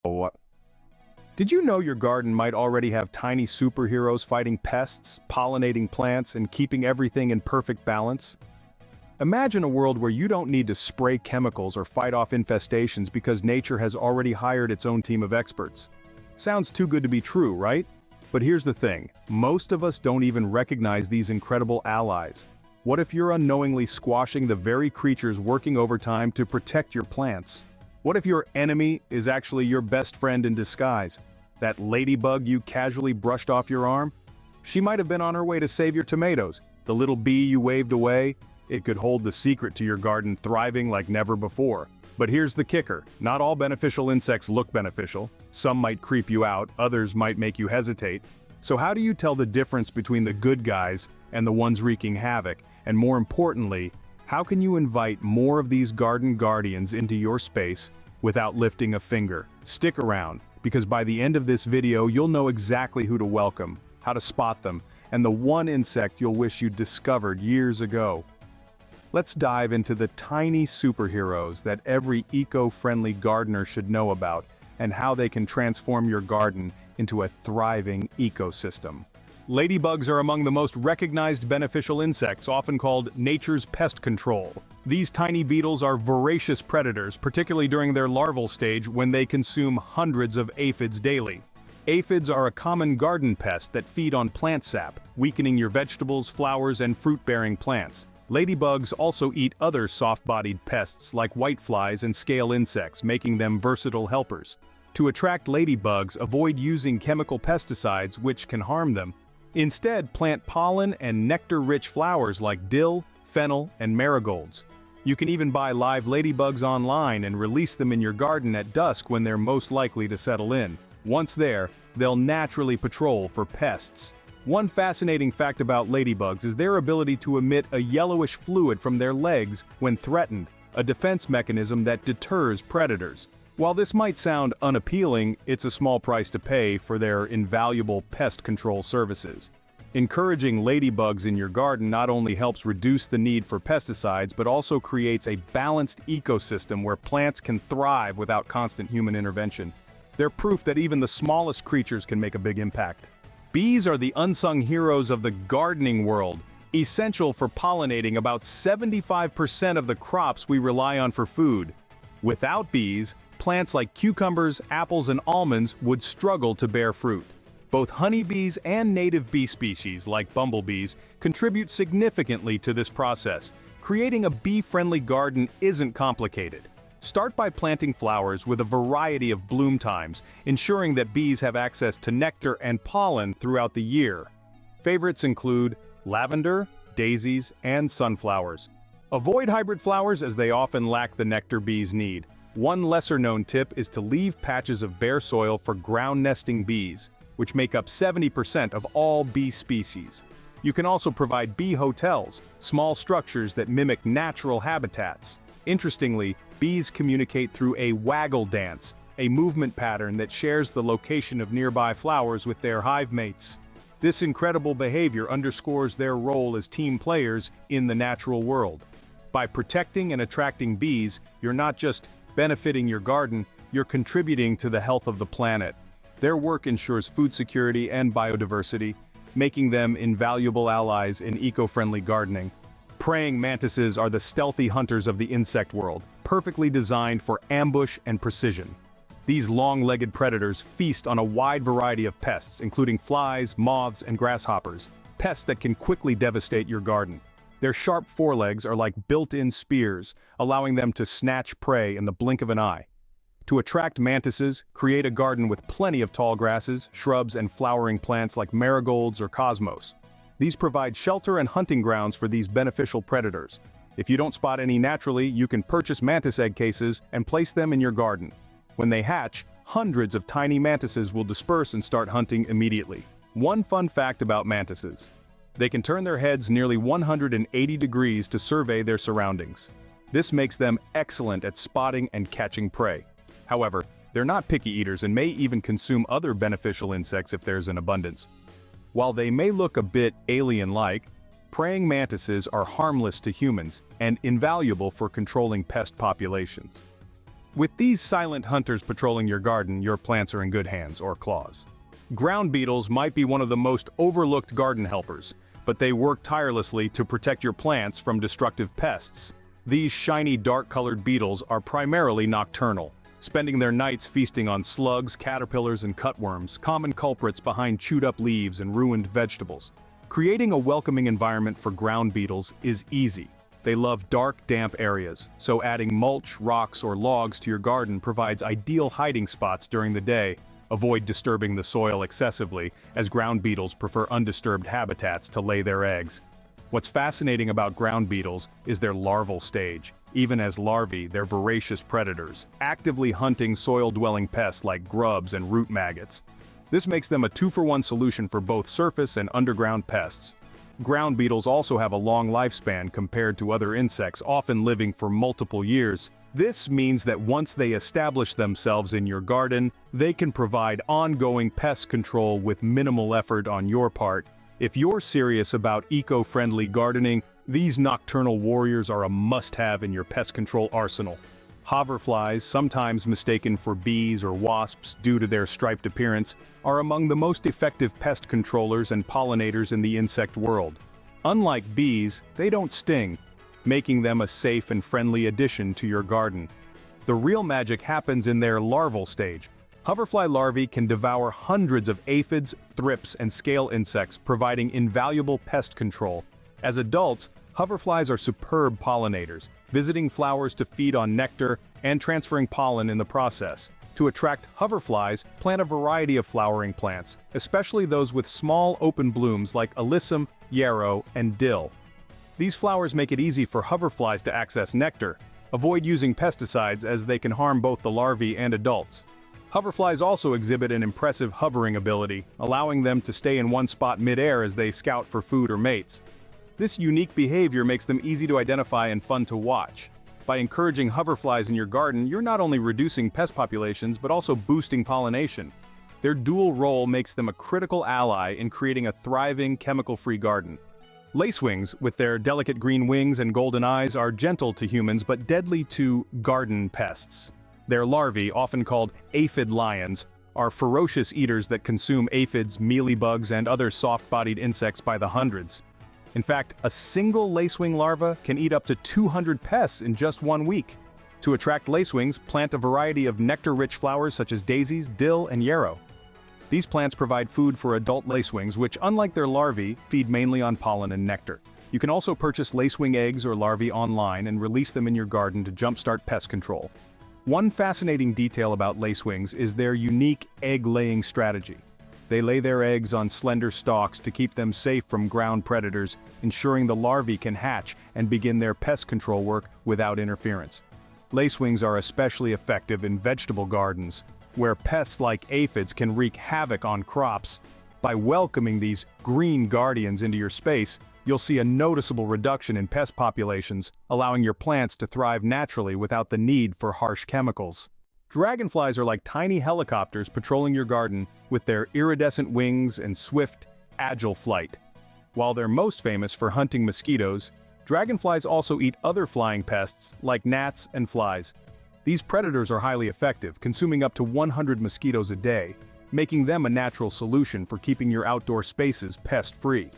What? Did you know your garden might already have tiny superheroes fighting pests, pollinating plants, and keeping everything in perfect balance? Imagine a world where you don't need to spray chemicals or fight off infestations because nature has already hired its own team of experts. Sounds too good to be true, right? But here's the thing, most of us don't even recognize these incredible allies. What if you're unknowingly squashing the very creatures working overtime to protect your plants? What if your enemy is actually your best friend in disguise? That ladybug you casually brushed off your arm? She might have been on her way to save your tomatoes. The little bee you waved away? It could hold the secret to your garden thriving like never before. But here's the kicker, not all beneficial insects look beneficial. Some might creep you out, others might make you hesitate. So how do you tell the difference between the good guys and the ones wreaking havoc? And more importantly, how can you invite more of these garden guardians into your space without lifting a finger? Stick around, because by the end of this video you'll know exactly who to welcome, how to spot them, and the one insect you'll wish you'd discovered years ago. Let's dive into the tiny superheroes that every eco-friendly gardener should know about, and how they can transform your garden into a thriving ecosystem. Ladybugs are among the most recognized beneficial insects, often called nature's pest control. These tiny beetles are voracious predators, particularly during their larval stage when they consume hundreds of aphids daily. Aphids are a common garden pest that feed on plant sap, weakening your vegetables, flowers, and fruit-bearing plants. Ladybugs also eat other soft-bodied pests like whiteflies and scale insects, making them versatile helpers. To attract ladybugs, avoid using chemical pesticides which can harm them. Instead, plant pollen and nectar-rich flowers like dill, fennel, and marigolds. You can even buy live ladybugs online and release them in your garden at dusk when they're most likely to settle in. Once there, they'll naturally patrol for pests. One fascinating fact about ladybugs is their ability to emit a yellowish fluid from their legs when threatened, a defense mechanism that deters predators. While this might sound unappealing, it's a small price to pay for their invaluable pest control services. Encouraging ladybugs in your garden not only helps reduce the need for pesticides but also creates a balanced ecosystem where plants can thrive without constant human intervention. They're proof that even the smallest creatures can make a big impact. Bees are the unsung heroes of the gardening world, essential for pollinating about 75% of the crops we rely on for food. Without bees, plants like cucumbers, apples, and almonds would struggle to bear fruit. Both honeybees and native bee species, like bumblebees, contribute significantly to this process. Creating a bee-friendly garden isn't complicated. Start by planting flowers with a variety of bloom times, ensuring that bees have access to nectar and pollen throughout the year. Favorites include lavender, daisies, and sunflowers. Avoid hybrid flowers as they often lack the nectar bees need. One lesser-known tip is to leave patches of bare soil for ground-nesting bees, which make up 70% of all bee species. You can also provide bee hotels, small structures that mimic natural habitats. Interestingly, bees communicate through a waggle dance, a movement pattern that shares the location of nearby flowers with their hive mates. This incredible behavior underscores their role as team players in the natural world. By protecting and attracting bees, you're not just benefiting your garden, you're contributing to the health of the planet. Their work ensures food security and biodiversity, making them invaluable allies in eco-friendly gardening. Praying mantises are the stealthy hunters of the insect world, perfectly designed for ambush and precision. These long-legged predators feast on a wide variety of pests, including flies, moths, and grasshoppers, pests that can quickly devastate your garden. Their sharp forelegs are like built-in spears, allowing them to snatch prey in the blink of an eye. To attract mantises, create a garden with plenty of tall grasses, shrubs, and flowering plants like marigolds or cosmos. These provide shelter and hunting grounds for these beneficial predators. If you don't spot any naturally, you can purchase mantis egg cases and place them in your garden. When they hatch, hundreds of tiny mantises will disperse and start hunting immediately. One fun fact about mantises: they can turn their heads nearly 180 degrees to survey their surroundings. This makes them excellent at spotting and catching prey. However, they're not picky eaters and may even consume other beneficial insects if there's an abundance. While they may look a bit alien-like, praying mantises are harmless to humans and invaluable for controlling pest populations. With these silent hunters patrolling your garden, your plants are in good hands or claws. Ground beetles might be one of the most overlooked garden helpers, but they work tirelessly to protect your plants from destructive pests. These shiny dark-colored beetles are primarily nocturnal, spending their nights feasting on slugs, caterpillars, and cutworms, common culprits behind chewed-up leaves and ruined vegetables. Creating a welcoming environment for ground beetles is easy. They love dark, damp areas, so adding mulch, rocks, or logs to your garden provides ideal hiding spots during the day. Avoid disturbing the soil excessively, as ground beetles prefer undisturbed habitats to lay their eggs. What's fascinating about ground beetles is their larval stage. Even as larvae, they're voracious predators, actively hunting soil-dwelling pests like grubs and root maggots. This makes them a two-for-one solution for both surface and underground pests. Ground beetles also have a long lifespan compared to other insects, often living for multiple years. This means that once they establish themselves in your garden, they can provide ongoing pest control with minimal effort on your part. If you're serious about eco-friendly gardening, these nocturnal warriors are a must-have in your pest control arsenal. Hoverflies, sometimes mistaken for bees or wasps due to their striped appearance, are among the most effective pest controllers and pollinators in the insect world. Unlike bees, they don't sting, making them a safe and friendly addition to your garden. The real magic happens in their larval stage. Hoverfly larvae can devour hundreds of aphids, thrips, and scale insects, providing invaluable pest control. As adults, hoverflies are superb pollinators, visiting flowers to feed on nectar and transferring pollen in the process. To attract hoverflies, plant a variety of flowering plants, especially those with small open blooms like alyssum, yarrow, and dill. These flowers make it easy for hoverflies to access nectar. Avoid using pesticides as they can harm both the larvae and adults. Hoverflies also exhibit an impressive hovering ability, allowing them to stay in one spot mid-air as they scout for food or mates. This unique behavior makes them easy to identify and fun to watch. By encouraging hoverflies in your garden, you're not only reducing pest populations but also boosting pollination. Their dual role makes them a critical ally in creating a thriving, chemical-free garden. Lacewings, with their delicate green wings and golden eyes, are gentle to humans but deadly to garden pests. Their larvae, often called aphid lions, are ferocious eaters that consume aphids, mealybugs, and other soft-bodied insects by the hundreds. In fact, a single lacewing larva can eat up to 200 pests in just 1 week. To attract lacewings, plant a variety of nectar-rich flowers such as daisies, dill, and yarrow. These plants provide food for adult lacewings, which, unlike their larvae, feed mainly on pollen and nectar. You can also purchase lacewing eggs or larvae online and release them in your garden to jumpstart pest control. One fascinating detail about lacewings is their unique egg-laying strategy. They lay their eggs on slender stalks to keep them safe from ground predators, ensuring the larvae can hatch and begin their pest control work without interference. Lacewings are especially effective in vegetable gardens, where pests like aphids can wreak havoc on crops. By welcoming these green guardians into your space, you'll see a noticeable reduction in pest populations, allowing your plants to thrive naturally without the need for harsh chemicals. Dragonflies are like tiny helicopters patrolling your garden with their iridescent wings and swift, agile flight. While they're most famous for hunting mosquitoes, dragonflies also eat other flying pests like gnats and flies. These predators are highly effective, consuming up to 100 mosquitoes a day, making them a natural solution for keeping your outdoor spaces pest-free.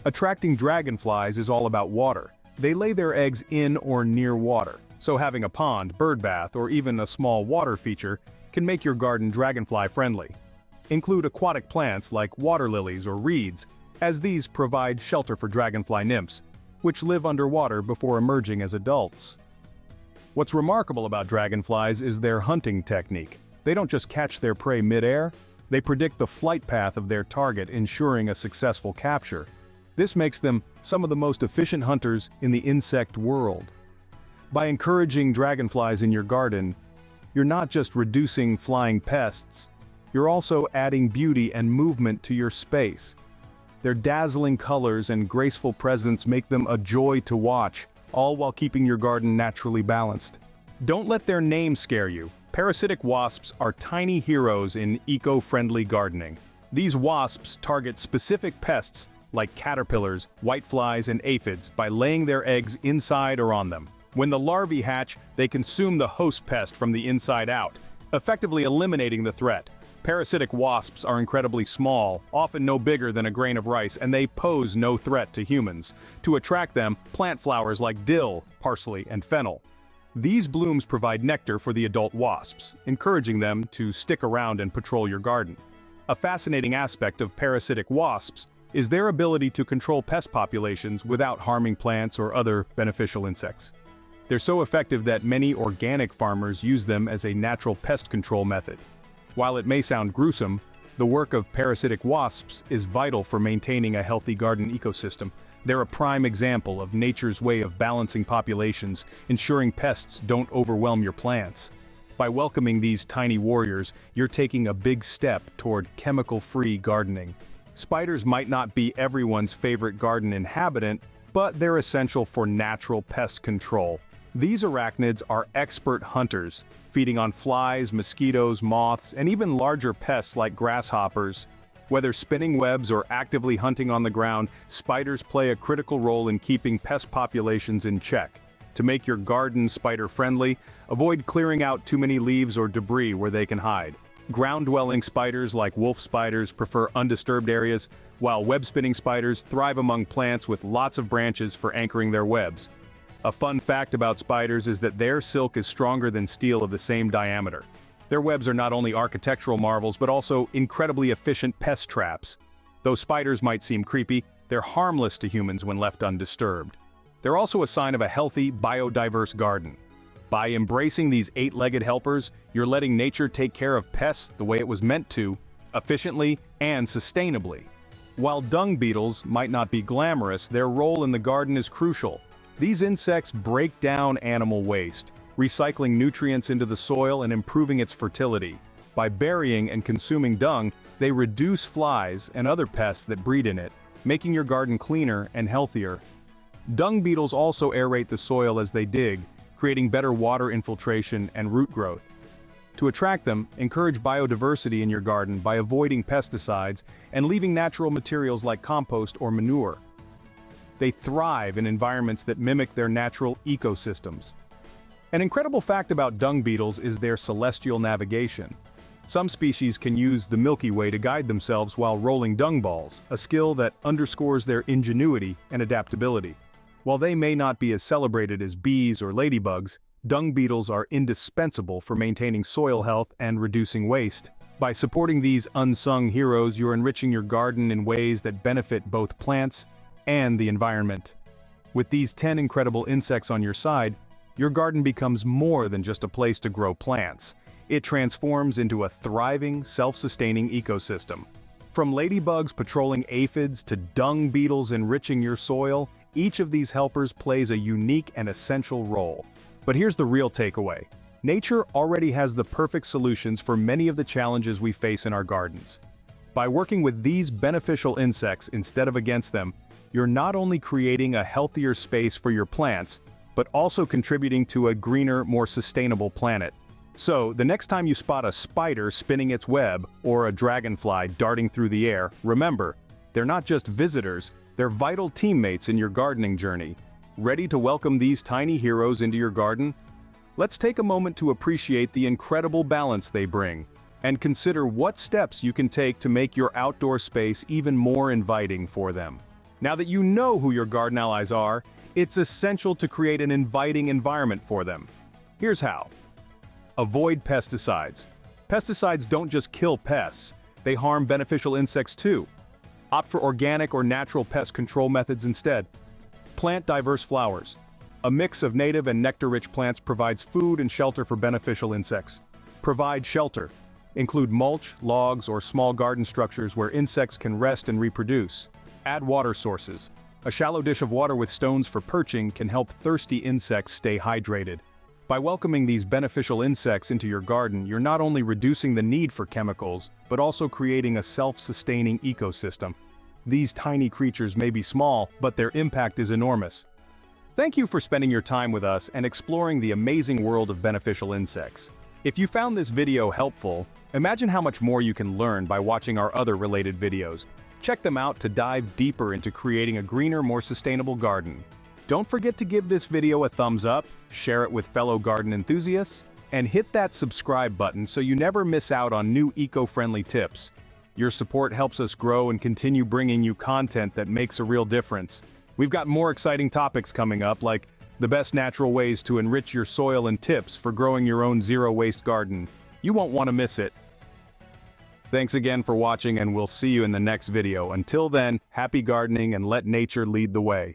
Attracting dragonflies is all about water. They lay their eggs in or near water, so having a pond, bird bath, or even a small water feature can make your garden dragonfly-friendly. Include aquatic plants like water lilies or reeds, as these provide shelter for dragonfly nymphs, which live underwater before emerging as adults. What's remarkable about dragonflies is their hunting technique. They don't just catch their prey mid-air, they predict the flight path of their target, ensuring a successful capture. This makes them some of the most efficient hunters in the insect world. By encouraging dragonflies in your garden, you're not just reducing flying pests, you're also adding beauty and movement to your space. Their dazzling colors and graceful presence make them a joy to watch, all while keeping your garden naturally balanced. Don't let their name scare you. Parasitic wasps are tiny heroes in eco-friendly gardening. These wasps target specific pests like caterpillars, whiteflies, and aphids by laying their eggs inside or on them. When the larvae hatch, they consume the host pest from the inside out, effectively eliminating the threat. Parasitic wasps are incredibly small, often no bigger than a grain of rice, and they pose no threat to humans. To attract them, plant flowers like dill, parsley, and fennel. These blooms provide nectar for the adult wasps, encouraging them to stick around and patrol your garden. A fascinating aspect of parasitic wasps is their ability to control pest populations without harming plants or other beneficial insects. They're so effective that many organic farmers use them as a natural pest control method. While it may sound gruesome, the work of parasitic wasps is vital for maintaining a healthy garden ecosystem. They're a prime example of nature's way of balancing populations, ensuring pests don't overwhelm your plants. By welcoming these tiny warriors, you're taking a big step toward chemical-free gardening. Spiders might not be everyone's favorite garden inhabitant, but they're essential for natural pest control. These arachnids are expert hunters, feeding on flies, mosquitoes, moths, and even larger pests like grasshoppers. Whether spinning webs or actively hunting on the ground, spiders play a critical role in keeping pest populations in check. To make your garden spider-friendly, avoid clearing out too many leaves or debris where they can hide. Ground-dwelling spiders like wolf spiders prefer undisturbed areas, while web-spinning spiders thrive among plants with lots of branches for anchoring their webs. A fun fact about spiders is that their silk is stronger than steel of the same diameter. Their webs are not only architectural marvels but also incredibly efficient pest traps. Though spiders might seem creepy, they're harmless to humans when left undisturbed. They're also a sign of a healthy, biodiverse garden. By embracing these eight-legged helpers, you're letting nature take care of pests the way it was meant to, efficiently and sustainably. While dung beetles might not be glamorous, their role in the garden is crucial. These insects break down animal waste, recycling nutrients into the soil and improving its fertility. By burying and consuming dung, they reduce flies and other pests that breed in it, making your garden cleaner and healthier. Dung beetles also aerate the soil as they dig, creating better water infiltration and root growth. To attract them, encourage biodiversity in your garden by avoiding pesticides and leaving natural materials like compost or manure. They thrive in environments that mimic their natural ecosystems. An incredible fact about dung beetles is their celestial navigation. Some species can use the Milky Way to guide themselves while rolling dung balls, a skill that underscores their ingenuity and adaptability. While they may not be as celebrated as bees or ladybugs, dung beetles are indispensable for maintaining soil health and reducing waste. By supporting these unsung heroes, you're enriching your garden in ways that benefit both plants and the environment. With these 10 incredible insects on your side, your garden becomes more than just a place to grow plants. It transforms into a thriving, self-sustaining ecosystem. From ladybugs patrolling aphids to dung beetles enriching your soil, each of these helpers plays a unique and essential role. But here's the real takeaway. Nature already has the perfect solutions for many of the challenges we face in our gardens. By working with these beneficial insects instead of against them, you're not only creating a healthier space for your plants, but also contributing to a greener, more sustainable planet. So, the next time you spot a spider spinning its web or a dragonfly darting through the air, remember, they're not just visitors, they're vital teammates in your gardening journey. Ready to welcome these tiny heroes into your garden? Let's take a moment to appreciate the incredible balance they bring, and consider what steps you can take to make your outdoor space even more inviting for them. Now that you know who your garden allies are, it's essential to create an inviting environment for them. Here's how. Avoid pesticides. Pesticides don't just kill pests, they harm beneficial insects too. Opt for organic or natural pest control methods instead. Plant diverse flowers. A mix of native and nectar-rich plants provides food and shelter for beneficial insects. Provide shelter. Include mulch, logs, or small garden structures where insects can rest and reproduce. Add water sources. A shallow dish of water with stones for perching can help thirsty insects stay hydrated. By welcoming these beneficial insects into your garden, you're not only reducing the need for chemicals, but also creating a self-sustaining ecosystem. These tiny creatures may be small, but their impact is enormous. Thank you for spending your time with us and exploring the amazing world of beneficial insects. If you found this video helpful, imagine how much more you can learn by watching our other related videos. Check them out to dive deeper into creating a greener, more sustainable garden. Don't forget to give this video a thumbs up, share it with fellow garden enthusiasts, and hit that subscribe button so you never miss out on new eco-friendly tips. Your support helps us grow and continue bringing you content that makes a real difference. We've got more exciting topics coming up, like the best natural ways to enrich your soil and tips for growing your own zero-waste garden. You won't want to miss it. Thanks again for watching, and we'll see you in the next video. Until then, happy gardening and let nature lead the way.